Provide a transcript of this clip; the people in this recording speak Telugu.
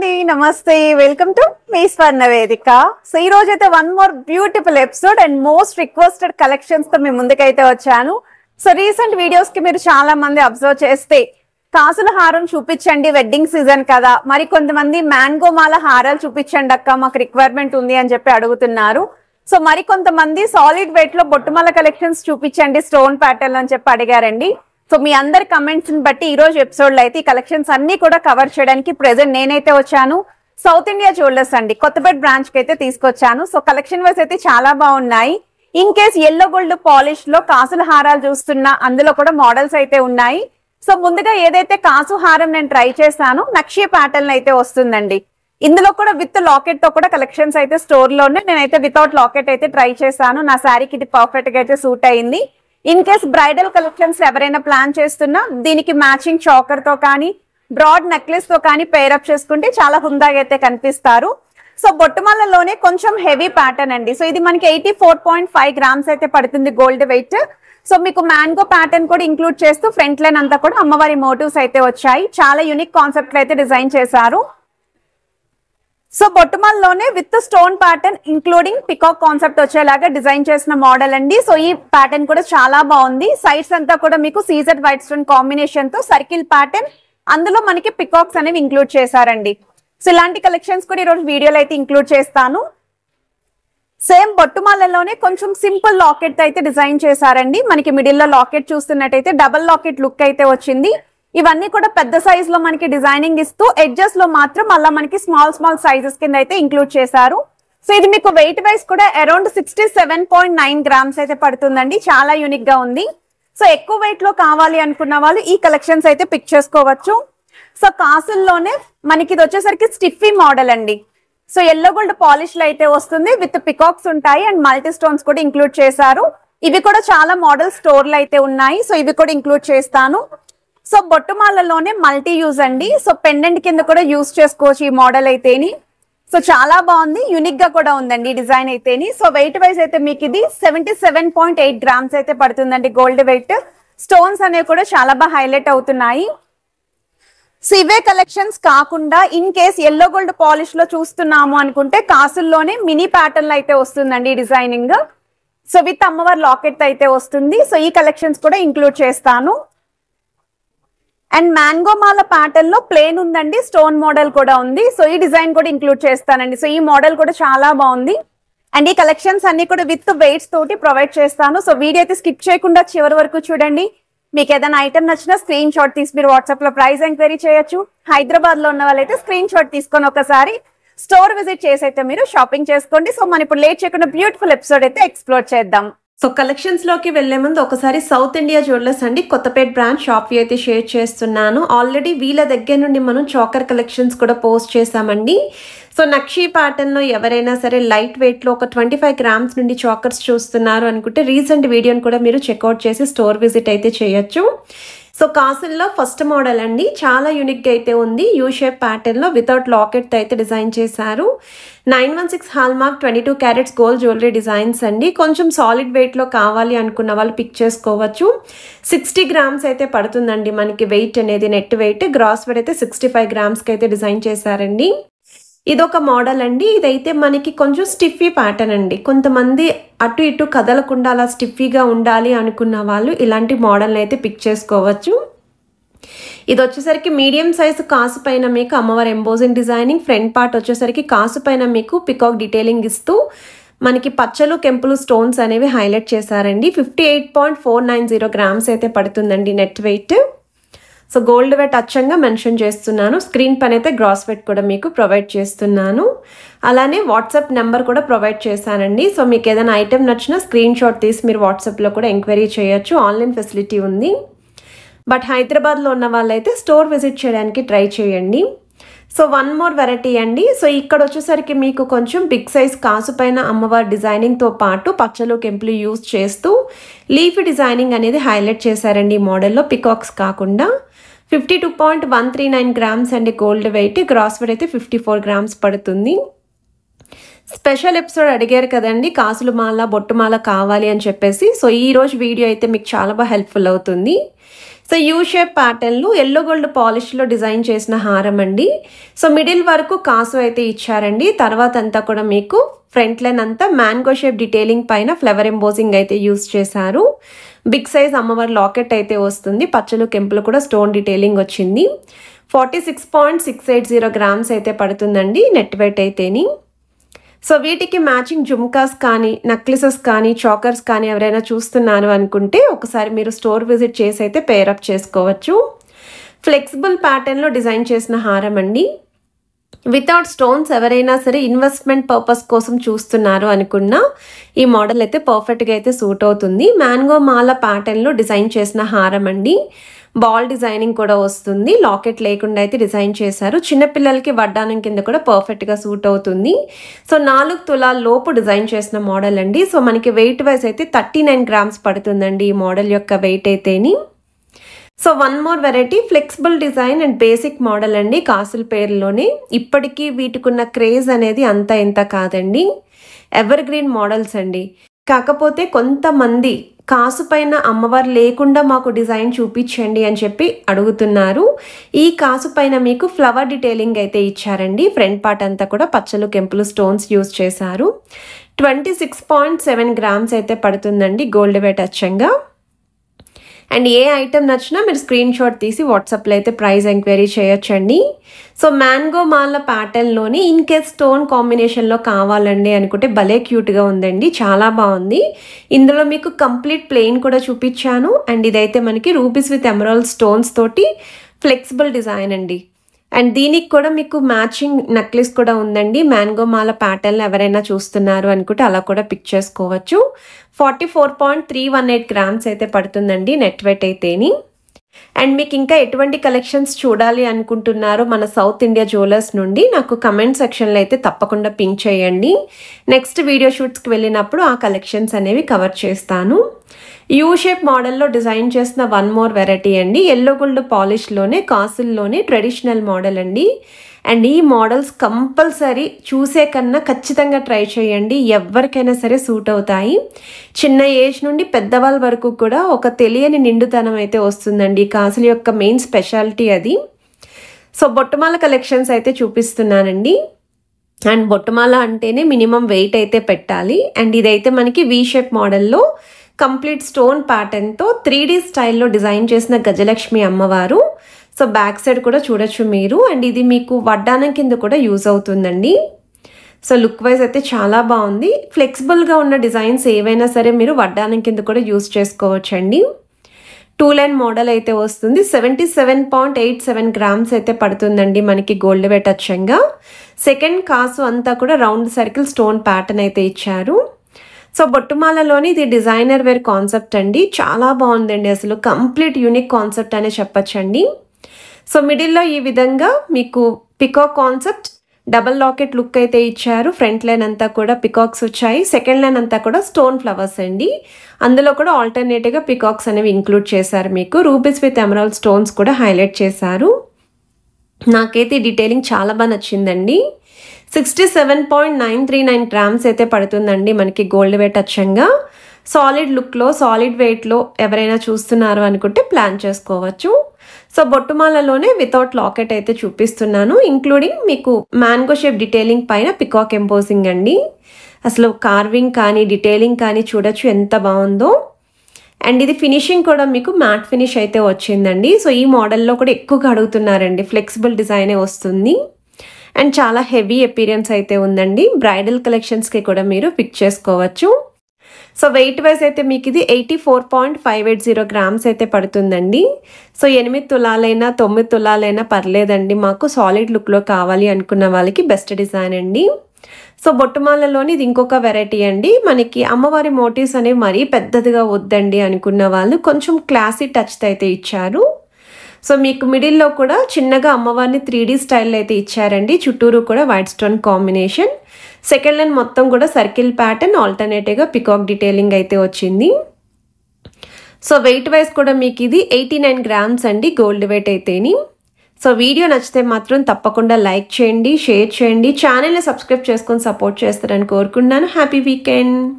అండి నమస్తే వెల్కమ్ టు మీ స్వర్ణ వేదిక. సో ఈ రోజు అయితే one more beautiful episode and most requested collections తో మీ ముందుకైతే వచ్చాను. సో రీసెంట్ వీడియోస్ కి మీరు చాలా మంది అబ్జర్వ్ చేస్తే కాసుల హారం చూపించండి, వెడ్డింగ్ సీజన్ కదా, మరి కొంతమంది మ్యాంగో మాల హారాలు చూపించండి అక్క, మాకు రిక్వైర్మెంట్ ఉంది అని చెప్పి అడుగుతున్నారు. సో మరి కొంతమంది సాలిడ్ వెయిట్ లో బొట్టుమాల కలెక్షన్స్ చూపించండి స్టోన్ ప్యాటర్న్ అని చెప్పి అడిగారండి. సో మీ అందరి కమెంట్స్ ని బట్టి ఈ రోజు ఎపిసోడ్ లో అయితే ఈ కలెక్షన్స్ అన్ని కూడా కవర్ చేయడానికి ప్రెసెంట్ నేనైతే వచ్చాను సౌత్ ఇండియా జ్యువెలర్స్ అండి, కొత్తపేట బ్రాంచ్ కి అయితే తీసుకొచ్చాను. సో కలెక్షన్ వైస్ అయితే చాలా బాగున్నాయి. In case yellow gold polish లో కాసుల హారాలు చూస్తున్నా అందులో కూడా మోడల్స్ అయితే ఉన్నాయి. సో ముందుగా ఏదైతే కాసు హారం నేను ట్రై చేశాను నక్షి ప్యాటర్న్ అయితే వస్తుందండి. ఇందులో కూడా విత్ లాకెట్ తో కూడా కలెక్షన్స్ అయితే స్టోర్ లోనే నేనైతే వితౌట్ లాకెట్ అయితే ట్రై చేశాను. నా శారీకి ఇది పర్ఫెక్ట్ గా అయితే సూట్ అయింది. ఇన్ కేస్ బ్రైడల్ కలెక్షన్స్ ఎవరైనా ప్లాన్ చేస్తున్నా దీనికి మ్యాచింగ్ చాకర్ తో కానీ బ్రాడ్ నెక్లెస్ తో కానీ పేరప్ చేసుకుంటే చాలా హుందాగా అయితే కనిపిస్తారు. సో బొట్టుమాలలోనే కొంచెం హెవీ ప్యాటర్న్ అండి. సో ఇది మనకి 84.5 గ్రామ్స్ అయితే పడుతుంది గోల్డ్ వెయిట్. సో మీకు మ్యాంగో ప్యాటర్న్ కూడా ఇంక్లూడ్ చేస్తూ ఫ్రంట్ లైన్ అంతా కూడా అమ్మవారి మోటివ్స్ అయితే వచ్చాయి. చాలా యూనిక్ కాన్సెప్ట్ అయితే డిజైన్ చేశారు. సో బొట్టుమాలలోనే with stone pattern including peacock concept వచ్చేలాగా డిజైన్ చేసిన మోడల్ అండి. సో ఈ ప్యాటర్న్ కూడా చాలా బాగుంది. సైడ్స్ అంతా కూడా మీకు సీజెడ్ వైట్ స్టోన్ కాంబినేషన్ తో సర్కిల్ ప్యాటర్న్, అందులో మనకి పికాక్స్ అనేవి ఇంక్లూడ్ చేశారండి. సో ఇలాంటి కలెక్షన్స్ కూడా ఈరోజు వీడియోలో అయితే ఇంక్లూడ్ చేస్తాను. సేమ్ బొట్టుమాలలోనే కొంచెం సింపుల్ లాకెట్ అయితే డిజైన్ చేశారండి. మనకి మిడిల్ లో లాకెట్ చూస్తున్నట్టయితే డబల్ లాకెట్ లుక్ అయితే వచ్చింది. ఇవన్నీ కూడా పెద్ద సైజ్ లో మనకి డిజైనింగ్ ఇస్తూ ఎడ్జెస్ లో మాత్రం అలా మనకి స్మాల్ సైజెస్ కింద అయితే ఇంక్లూడ్ చేశారు. సో ఇది మీకు వెయిట్ వైజ్ కూడా అరౌండ్ 67.9 గ్రామ్స్ అయితే పడుతుందండి. చాలా యూనిక్ గా ఉంది. సో ఎక్కువ వెయిట్ లో కావాలి అనుకున్న వాళ్ళు ఈ కలెక్షన్స్ అయితే పిక్ చేసుకోవచ్చు. సో కాసుల్లోనే మనకి ఇది వచ్చేసరికి స్టిఫీ మోడల్ అండి. సో ఎల్లో గోల్డ్ పాలిష్ లో అయితే వస్తుంది, విత్ పికాక్స్ ఉంటాయి అండ్ మల్టీ స్టోన్స్ కూడా ఇంక్లూడ్ చేశారు. ఇవి కూడా చాలా మోడల్ స్టోర్ లో అయితే ఉన్నాయి. సో ఇవి కూడా ఇంక్లూడ్ చేస్తాను. సో బొట్టుమాలలోనే మల్టీ యూజ్ అండి. సో పెండెంట్ కింద కూడా యూజ్ చేసుకోవచ్చు ఈ మోడల్ అయితేని. సో చాలా బాగుంది, యూనిక్ గా కూడా ఉందండి డిజైన్ అయితేని. సో వెయిట్ వైజ్ అయితే మీకు ఇది 77.8 గ్రామ్స్ అయితే పడుతుందండి గోల్డ్ వెయిట్. స్టోన్స్ అనేవి కూడా చాలా బాగా హైలైట్ అవుతున్నాయి. సో ఇవే కలెక్షన్స్ కాకుండా in case yellow gold polish లో చూస్తున్నాము అనుకుంటే కాసుల్లోనే మినీ ప్యాటర్న్ అయితే వస్తుందండి డిజైనింగ్. సో విత్ అమ్మవారి లాకెట్ అయితే వస్తుంది. సో ఈ కలెక్షన్స్ కూడా ఇంక్లూడ్ చేస్తాను. అండ్ మ్యాంగో మాల ప్యాటర్న్ లో ప్లేన్ ఉందండి, స్టోన్ మోడల్ కూడా ఉంది. సో ఈ డిజైన్ కూడా ఇంక్లూడ్ చేస్తానండి. సో ఈ మోడల్ కూడా చాలా బాగుంది. అండ్ ఈ కలెక్షన్స్ అన్ని కూడా విత్ వెయిట్స్ తోటి ప్రొవైడ్ చేస్తాను. సో వీడియో అయితే స్కిప్ చేయకుండా చివరి వరకు చూడండి. మీకు ఏదైనా ఐటమ్ నచ్చినా స్క్రీన్ షాట్ తీసి మీరు వాట్సాప్ లో ప్రైస్ ఎంక్వైరీ చేయొచ్చు. హైదరాబాద్ లో ఉన్న వాళ్ళైతే స్క్రీన్ షాట్ తీసుకొని ఒకసారి స్టోర్ విజిట్ చేసి అయితే మీరు షాపింగ్ చేసుకోండి. సో మనం ఇప్పుడు లేట్ చేయకుండా బ్యూటిఫుల్ ఎపిసోడ్ అయితే ఎక్స్ప్లోర్ చేద్దాం. సో కలెక్షన్స్ లోకి వెళ్లే ముందు ఒకసారి సౌత్ ఇండియా జ్యువెలర్స్ అండి కొత్తపేట బ్రాంచ్ షాప్ అయితే షేర్ చేస్తున్నాను. ఆల్రెడీ వీళ్ళ దగ్గర నుండి మనం చాకర్ కలెక్షన్స్ కూడా పోస్ట్ చేసామండి. సో నక్షి ప్యాటర్న్ లో ఎవరైనా సరే లైట్ వెయిట్ లో ఒక 25 గ్రామ్స్ నుండి చాకర్స్ చూస్తున్నారు అనుకుంటే రీసెంట్ వీడియోని కూడా మీరు చెక్అవుట్ చేసి స్టోర్ విజిట్ అయితే చేయొచ్చు. సో కాసుల్లో ఫస్ట్ మోడల్ అండి, చాలా యూనిక్ గా అయితే ఉంది. యూ షేప్ ప్యాటర్న్ లో వితౌట్ లాకెట్ తో అయితే డిజైన్ చేశారు. 916 hall mark 22 carats gold jewellery designs అండి. కొంచెం సాలిడ్ వెయిట్ లో కావాలి అనుకున్న వాళ్ళు పిక్ చేసుకోవచ్చు. 60 గ్రామ్స్ అయితే పడుతుందండి మనకి వెయిట్ అనేది, నెట్ వెయిట్. గ్రాస్ వెయిట్ అయితే 65 గ్రామ్స్ కి అయితే డిజైన్ చేశారండి. ఇదొక మోడల్ అండి. ఇదైతే మనకి కొంచెం స్టిఫీ ప్యాటర్న్ అండి. కొంతమంది అటు ఇటు కదలకుండా అలా స్టిఫీగా ఉండాలి అనుకున్న వాళ్ళు ఇలాంటి మోడల్ని అయితే పిక్ చేసుకోవచ్చు. ఇది వచ్చేసరికి మీడియం సైజు కాసు పైన మీకు అమ్మవారి ఎంబోజింగ్ డిజైనింగ్, ఫ్రంట్ పార్ట్ వచ్చేసరికి కాసు పైన మీకు పికాక్ డీటెయిలింగ్ ఇస్తూ మనకి పచ్చలు కెంపులు స్టోన్స్ అనేవి హైలైట్ చేశారండి. 58.490 గ్రామ్స్ అయితే పడుతుందండి net weight. So gold weight అచ్చంగా మెన్షన్ చేస్తున్నాను. స్క్రీన్ పైన అయితే గ్రాస్ వెయిట్ కూడా మీకు ప్రొవైడ్ చేస్తున్నాను. అలానే వాట్సాప్ నెంబర్ కూడా ప్రొవైడ్ చేశానండి. సో మీకు ఏదైనా ఐటెం నచ్చినా స్క్రీన్ షాట్ తీసి మీరు వాట్సాప్లో కూడా ఎంక్వైరీ చేయొచ్చు. ఆన్లైన్ ఫెసిలిటీ ఉంది. బట్ హైదరాబాద్లో ఉన్న వాళ్ళైతే స్టోర్ విజిట్ చేయడానికి ట్రై చేయండి. సో వన్ మోర్ వెరైటీ అండి. సో ఇక్కడ వచ్చేసరికి మీకు కొంచెం బిగ్ సైజ్ కాసు పైన అమ్మవారి డిజైనింగ్తో పాటు పచ్చలు కెంపులు యూజ్ చేస్తూ లీఫ్ డిజైనింగ్ అనేది హైలైట్ చేశారండి ఈ మోడల్లో, పికాక్స్ కాకుండా. 52.139 గ్రామ్స్ అండి గోల్డ్ వెయిట్. గ్రాస్ వెయిట్ అయితే 54 గ్రామ్స్ పడుతుంది. స్పెషల్ ఎపిసోడ్ అడిగారు కదండి కాసుల మాల బొట్టుమాల కావాలి అని చెప్పేసి. సో ఈ రోజు వీడియో అయితే మీకు చాలా బాగా హెల్ప్ఫుల్ అవుతుంది. సో యూ షేప్ ప్యాటర్న్లో ఎల్లో గోల్డ్ పాలిష్లో డిజైన్ చేసిన హారం అండి. సో మిడిల్ వరకు కాసు అయితే ఇచ్చారండి. తర్వాత అంతా కూడా మీకు ఫ్రంట్ లైన్ అంతా మ్యాంగో షేప్ డీటెయిలింగ్ పైన ఫ్లవర్ ఎంబోజింగ్ అయితే యూస్ చేశారు. బిగ్ సైజ్ అమ్మవారి లాకెట్ అయితే వస్తుంది. పచ్చలు కెంపులు కూడా స్టోన్ డీటెయిలింగ్ వచ్చింది. 46.680 గ్రామ్స్ అయితే పడుతుందండి నెట్ వెయిట్ అయితేని. సో వీటికి మ్యాచింగ్ జుమ్కాస్ కానీ నెక్లెసెస్ కానీ చాకర్స్ కానీ ఎవరైనా చూస్తున్నారు అనుకుంటే ఒకసారి మీరు స్టోర్ విజిట్ చేసి అయితే పేరప్ చేసుకోవచ్చు. ఫ్లెక్సిబుల్ ప్యాటర్న్లో డిజైన్ చేసిన హారం అండి. వితౌట్ స్టోన్స్ ఎవరైనా సరే ఇన్వెస్ట్మెంట్ పర్పస్ కోసం చూస్తున్నారు అనుకున్నా ఈ మోడల్ అయితే పర్ఫెక్ట్గా అయితే సూట్ అవుతుంది. మ్యాంగో మాల ప్యాటర్న్లో డిజైన్ చేసిన హారం అండి. బాల్ డిజైనింగ్ కూడా వస్తుంది. లాకెట్ లేకుండా అయితే డిజైన్ చేశారు. చిన్నపిల్లలకి వడ్డానం కింద కూడా పర్ఫెక్ట్గా సూట్ అవుతుంది. సో 4 తులాల లోపు డిజైన్ చేసిన మోడల్ అండి. సో మనకి వెయిట్ వైజ్ అయితే 39 గ్రామ్స్ పడుతుందండి ఈ మోడల్ యొక్క వెయిట్ అయితేని. So one more variety flexible design and basic model అండి. కాసుల పేరులోనే ఇప్పటికీ వీటికున్న క్రేజ్ అనేది అంత ఇంత కాదండి. ఎవర్ గ్రీన్ మోడల్స్ అండి. కాకపోతే కొంతమంది కాసు పైన అమ్మవారు లేకుండా మాకు డిజైన్ చూపించండి అని చెప్పి అడుగుతున్నారు. ఈ కాసు పైన మీకు ఫ్లవర్ డీటెయిలింగ్ అయితే ఇచ్చారండి. ఫ్రంట్ పార్ట్ అంతా కూడా పచ్చలు కెంపులు స్టోన్స్ యూజ్ చేశారు. 26.7 గ్రామ్స్ అయితే పడుతుందండి గోల్డ్ వెయిట్ అచ్చంగా. అండ్ ఏ ఐటెం నచ్చినా మీరు స్క్రీన్ షాట్ తీసి వాట్సాప్లో అయితే ప్రైస్ ఎంక్వైరీ చేయొచ్చండి. సో మ్యాంగో మాల ప్యాటర్న్లోని ఇన్ కేస్ స్టోన్ కాంబినేషన్లో కావాలండి అనుకుంటే భలే క్యూట్గా ఉందండి. చాలా బాగుంది. ఇందులో మీకు కంప్లీట్ ప్లెయిన్ కూడా చూపించాను. అండ్ ఇదైతే మనకి రూబీస్ విత్ ఎమరాల్డ్ స్టోన్స్ తోటి ఫ్లెక్సిబుల్ డిజైన్ అండి. అండ్ దీనికి కూడా మీకు మ్యాచింగ్ నెక్లెస్ కూడా ఉందండి. మ్యాంగో మాల ప్యాటర్న్ ఎవరైనా చూస్తున్నారు అనుకుంటే అలా కూడా పిక్ చేసుకోవచ్చు. 44.318 గ్రామ్స్ అయితే పడుతుందండి నెట్ వెయిట్ అయితేని. అండ్ మీకు ఇంకా ఎటువంటి కలెక్షన్స్ చూడాలి అనుకుంటున్నారో మన సౌత్ ఇండియా జ్యువెలర్స్ నుండి నాకు కమెంట్ సెక్షన్లో అయితే తప్పకుండా పింక్ చేయండి. నెక్స్ట్ వీడియో షూట్స్కి వెళ్ళినప్పుడు ఆ కలెక్షన్స్ అనేవి కవర్ చేస్తాను. యూ షేప్ మోడల్లో డిజైన్ చేసిన వన్ మోర్ వెరైటీ అండి. ఎల్లో గోల్డ్ పాలిష్లోనే కాసుల్లోనే ట్రెడిషనల్ మోడల్ అండి. అండ్ ఈ మోడల్స్ కంపల్సరీ చూసే కన్నా ఖచ్చితంగా ట్రై చేయండి. ఎవరికైనా సరే సూట్ అవుతాయి. చిన్న ఏజ్ నుండి పెద్దవాళ్ళ వరకు కూడా ఒక తెలియని నిండుతనం అయితే వస్తుందండి. కాసుల యొక్క మెయిన్ స్పెషాలిటీ అది. సో బొట్టుమాల కలెక్షన్స్ అయితే చూపిస్తున్నానండి. అండ్ బొట్టుమాల అంటేనే మినిమం వెయిట్ అయితే పెట్టాలి. అండ్ ఇదైతే మనకి వీ షేప్ మోడల్లో కంప్లీట్ స్టోన్ ప్యాటర్న్తో 3D స్టైల్లో డిజైన్ చేసిన గజలక్ష్మి అమ్మవారు. సో బ్యాక్ సైడ్ కూడా చూడొచ్చు మీరు. అండ్ ఇది మీకు వడ్డానం కింద కూడా యూజ్ అవుతుందండి. సో లుక్ వైజ్ అయితే చాలా బాగుంది. ఫ్లెక్సిబుల్గా ఉన్న డిజైన్స్ ఏవైనా సరే మీరు వడ్డానం కింద కూడా యూజ్ చేసుకోవచ్చండి. 2 లైన్ మోడల్ అయితే వస్తుంది. 77.87 గ్రామ్స్ అయితే పడుతుందండి మనకి గోల్డ్ వెయిట్ అచ్చంగా. సెకండ్ కాసు అంతా కూడా రౌండ్ సర్కిల్ స్టోన్ ప్యాటర్న్ అయితే ఇచ్చారు. సో బొట్టుమాలలోని ఇది డిజైనర్ వేర్ కాన్సెప్ట్ అండి. చాలా బాగుందండి. అసలు కంప్లీట్ యూనిక్ కాన్సెప్ట్ అనే చెప్పచ్చండి. సో మిడిల్లో ఈ విధంగా మీకు peacock concept double locket look అయితే ఇచ్చారు. ఫ్రంట్ లైన్ అంతా కూడా పికాక్స్ వచ్చాయి. సెకండ్ లైన్ అంతా కూడా స్టోన్ ఫ్లవర్స్ అండి. అందులో కూడా ఆల్టర్నేటివ్గా పికాక్స్ అనేవి ఇంక్లూడ్ చేశారు. మీకు రూబీస్ విత్ ఎమరాల్డ్ స్టోన్స్ కూడా హైలైట్ చేశారు. నాకైతే ఈ డీటెయిలింగ్ చాలా బాగా నచ్చిందండి. 67.939 గ్రామ్స్ అయితే పడుతుందండి మనకి గోల్డ్ వెయిట్ అచ్చంగా. సాలిడ్ లుక్లో సాలిడ్ వెయిట్లో ఎవరైనా చూస్తున్నారు అనుకుంటే ప్లాన్ చేసుకోవచ్చు. సో బొట్టుమాలలోనే వితౌట్ లాకెట్ అయితే చూపిస్తున్నాను. ఇంక్లూడింగ్ మీకు మ్యాంగో షేప్ డీటెయిలింగ్ పైన పికాక్ ఎంపోజింగ్ అండి. అసలు కార్వింగ్ కానీ డీటెయిలింగ్ కానీ చూడొచ్చు ఎంత బాగుందో. అండ్ ఇది ఫినిషింగ్ కూడా మీకు మ్యాట్ ఫినిష్ అయితే వచ్చిందండి. సో ఈ మోడల్లో కూడా ఎక్కువగా అడుగుతున్నారండి. ఫ్లెక్సిబుల్ డిజైనే వస్తుంది. అండ్ చాలా హెవీ అపీరియన్స్ అయితే ఉందండి. బ్రైడల్ కలెక్షన్స్కి కూడా మీరు పిక్ చేసుకోవచ్చు. సో వెయిట్ వైజ్ అయితే మీకు ఇది 84.580 గ్రామ్స్ అయితే పడుతుందండి. సో 8 తులాలైనా 9 తులాలైనా పర్లేదండి. మాకు సాలిడ్ లుక్లో కావాలి అనుకున్న వాళ్ళకి బెస్ట్ డిజైన్ అండి. సో బొట్టుమాలలోని ఇది ఇంకొక వెరైటీ అండి. మనకి అమ్మవారి మోటివ్స్ అనేవి మరీ పెద్దదిగా వద్దండి అనుకున్న వాళ్ళు కొంచెం క్లాసీ టచ్ అయితే ఇచ్చారు. సో మీకు మిడిల్లో కూడా చిన్నగా అమ్మవారిని 3D స్టైల్ అయితే ఇచ్చారండి. చుట్టూరు కూడా white stone combination. Second line మొత్తం కూడా సర్కిల్ ప్యాటర్న్ ఆల్టర్నేటివ్గా పికాక్ డీటెయిలింగ్ అయితే వచ్చింది. సో వెయిట్ వైజ్ కూడా మీకు ఇది 89 గ్రామ్స్ అండి గోల్డ్ వెయిట్ అయితేని. సో వీడియో నచ్చితే మాత్రం తప్పకుండా లైక్ చేయండి, షేర్ చేయండి, ఛానల్ని సబ్స్క్రైబ్ చేసుకొని సపోర్ట్ చేస్తారని కోరుకున్నాను. Happy weekend.